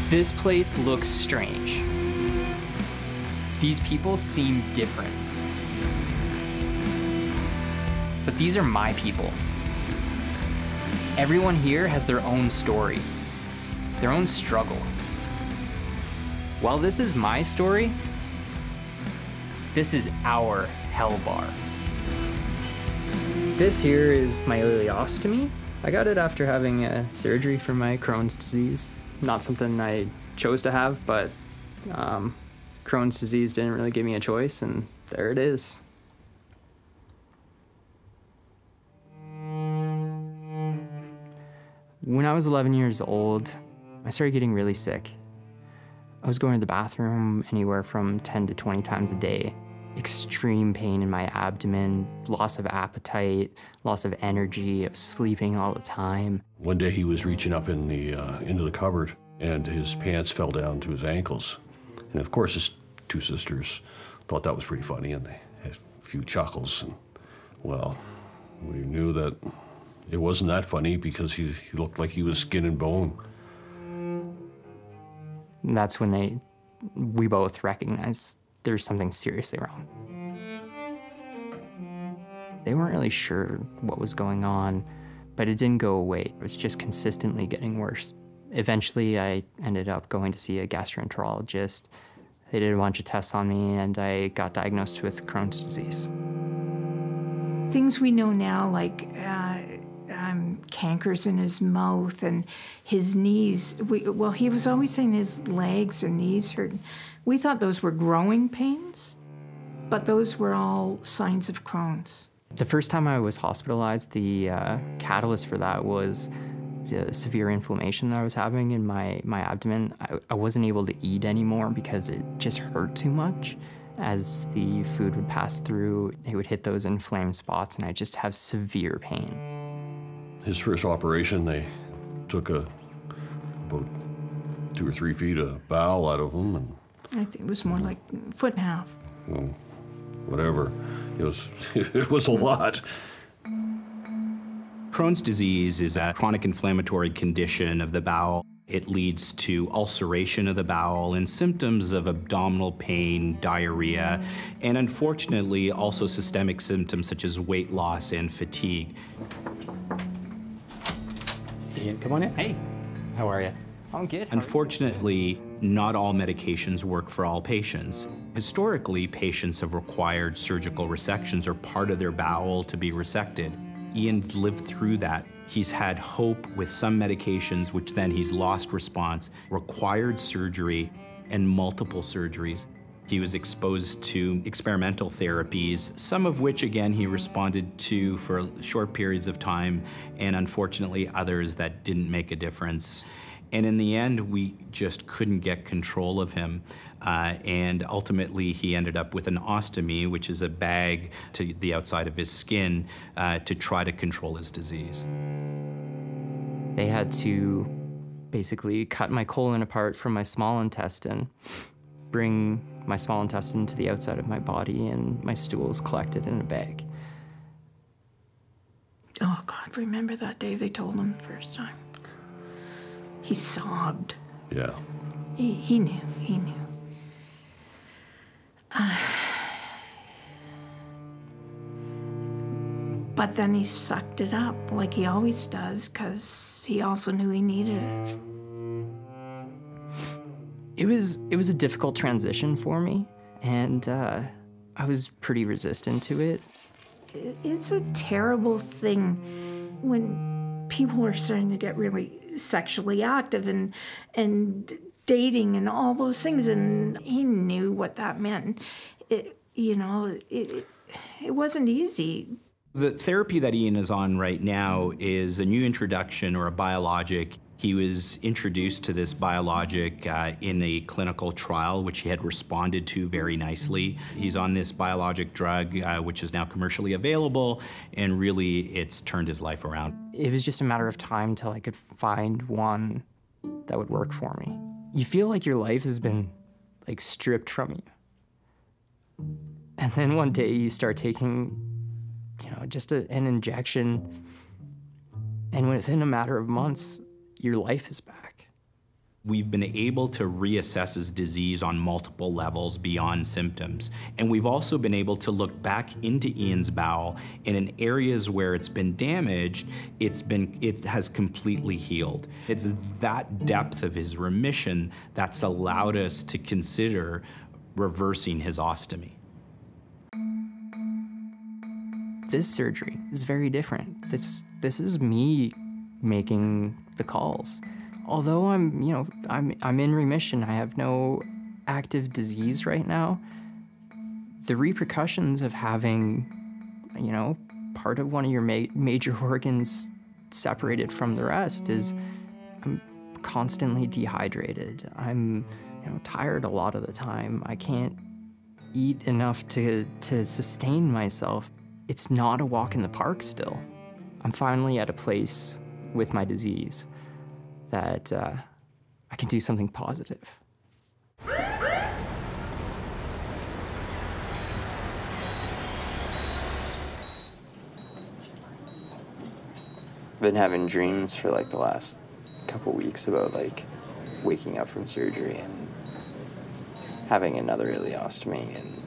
This place looks strange. These people seem different. But these are my people. Everyone here has their own story, their own struggle. While this is my story, this is our hell bar. This here is my ostomy. I got it after having a surgery for my Crohn's disease. Not something I chose to have, but Crohn's disease didn't really give me a choice, and there it is. When I was 11 years old, I started getting really sick. I was going to the bathroom anywhere from 10 to 20 times a day. Extreme pain in my abdomen, loss of appetite, loss of energy, of sleeping all the time. One day he was reaching up in the into the cupboard, and his pants fell down to his ankles. And of course, his two sisters thought that was pretty funny, and they had a few chuckles. And, well, we knew that it wasn't that funny because he looked like he was skin and bone. And that's when we both recognized there's something seriously wrong. They weren't really sure what was going on, but it didn't go away. It was just consistently getting worse. Eventually, I ended up going to see a gastroenterologist. They did a bunch of tests on me, and I got diagnosed with Crohn's disease. Things we know now, like cankers in his mouth and his knees. Well, he was always saying his legs and knees hurt. We thought those were growing pains, but those were all signs of Crohn's. The first time I was hospitalized, the catalyst for that was the severe inflammation that I was having in my abdomen. I wasn't able to eat anymore because it just hurt too much. As the food would pass through, it would hit those inflamed spots, and I just have severe pain. His first operation, they took about 2 or 3 feet of bowel out of him, and I think it was more like a foot and a half. well, whatever. It was a lot. Crohn's disease is a chronic inflammatory condition of the bowel. It leads to ulceration of the bowel and symptoms of abdominal pain, diarrhea, and unfortunately also systemic symptoms such as weight loss and fatigue. Iain, come on in. Hey. How are you? I'm good. Unfortunately, not all medications work for all patients. Historically, patients have required surgical resections or part of their bowel to be resected. Iain's lived through that. He's had hope with some medications, which then he's lost response, required surgery, and multiple surgeries. He was exposed to experimental therapies, some of which, again, he responded to for short periods of time, and unfortunately, others that didn't make a difference. And in the end, we just couldn't get control of him. And ultimately, he ended up with an ostomy, which is a bag to the outside of his skin to try to control his disease. They had to basically cut my colon apart from my small intestine, bring my small intestine to the outside of my body, and my stools collected in a bag. Oh, God, remember that day they told him the first time? He sobbed. Yeah. He knew, he knew. But then he sucked it up like he always does, because he also knew he needed it. It was a difficult transition for me, and I was pretty resistant to it. It's a terrible thing when people are starting to get really sexually active and dating and all those things, and he knew what that meant. It wasn't easy. The therapy that Iain is on right now is a new introduction or a biologic. He was introduced to this biologic in a clinical trial, which he had responded to very nicely. He's on this biologic drug, which is now commercially available, and really it's turned his life around. It was just a matter of time till I could find one that would work for me. You feel like your life has been, like, stripped from you. And then one day you start taking, just an injection, and within a matter of months, your life is back. We've been able to reassess his disease on multiple levels beyond symptoms. And we've also been able to look back into Iain's bowel, and in areas where it's been damaged, it has completely healed. It's that depth of his remission that's allowed us to consider reversing his ostomy. This surgery is very different. This is me making the calls. Although I'm in remission, I have no active disease right now, the repercussions of having, part of one of your major organs separated from the rest is I'm constantly dehydrated. I'm, tired a lot of the time. I can't eat enough to sustain myself. It's not a walk in the park still. I'm finally at a place with my disease that I can do something positive. Been having dreams for like the last couple weeks about like waking up from surgery and having another ileostomy, and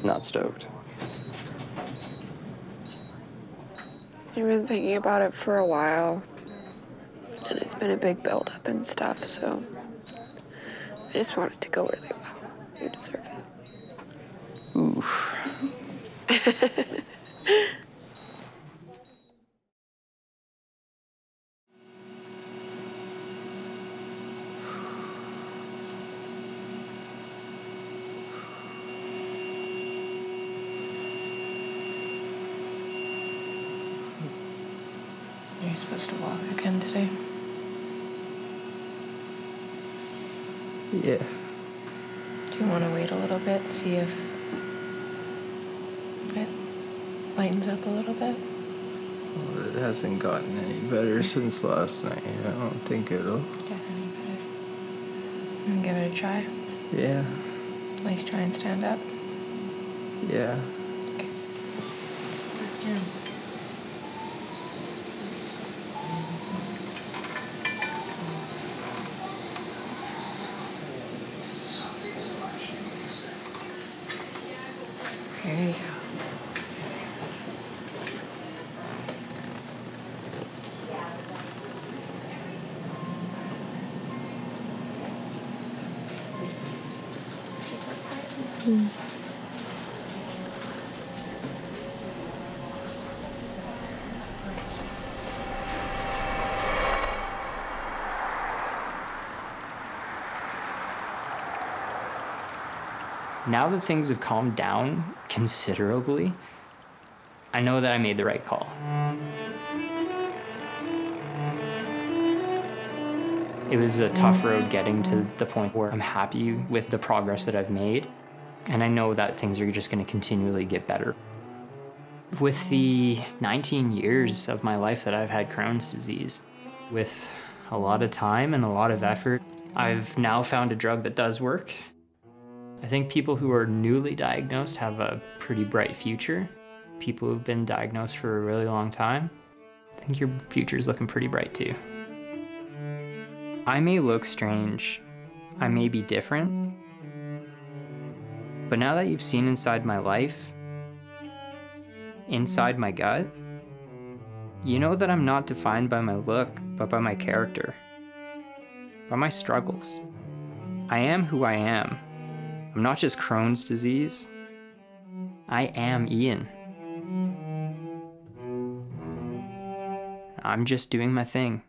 not stoked. I've been thinking about it for a while, and it's been a big build-up and stuff, so I just want it to go really well. You deserve it. Oof. You're supposed to walk again today. Yeah. Do you want to wait a little bit, see if it lightens up a little bit? Well, it hasn't gotten any better since last night. I don't think it'll Get any better. And give it a try. Yeah. At least try and stand up. Yeah. Okay. Here you go. Now that things have calmed down considerably, I know that I made the right call. It was a tough road getting to the point where I'm happy with the progress that I've made, and I know that things are just going to continually get better. With the 19 years of my life that I've had Crohn's disease, with a lot of time and a lot of effort, I've now found a drug that does work. I think people who are newly diagnosed have a pretty bright future. People who've been diagnosed for a really long time, I think your future's looking pretty bright too. I may look strange, I may be different, but now that you've seen inside my life, inside my gut, you know that I'm not defined by my look, but by my character, by my struggles. I am who I am. I'm not just Crohn's disease. I am Iain. I'm just doing my thing.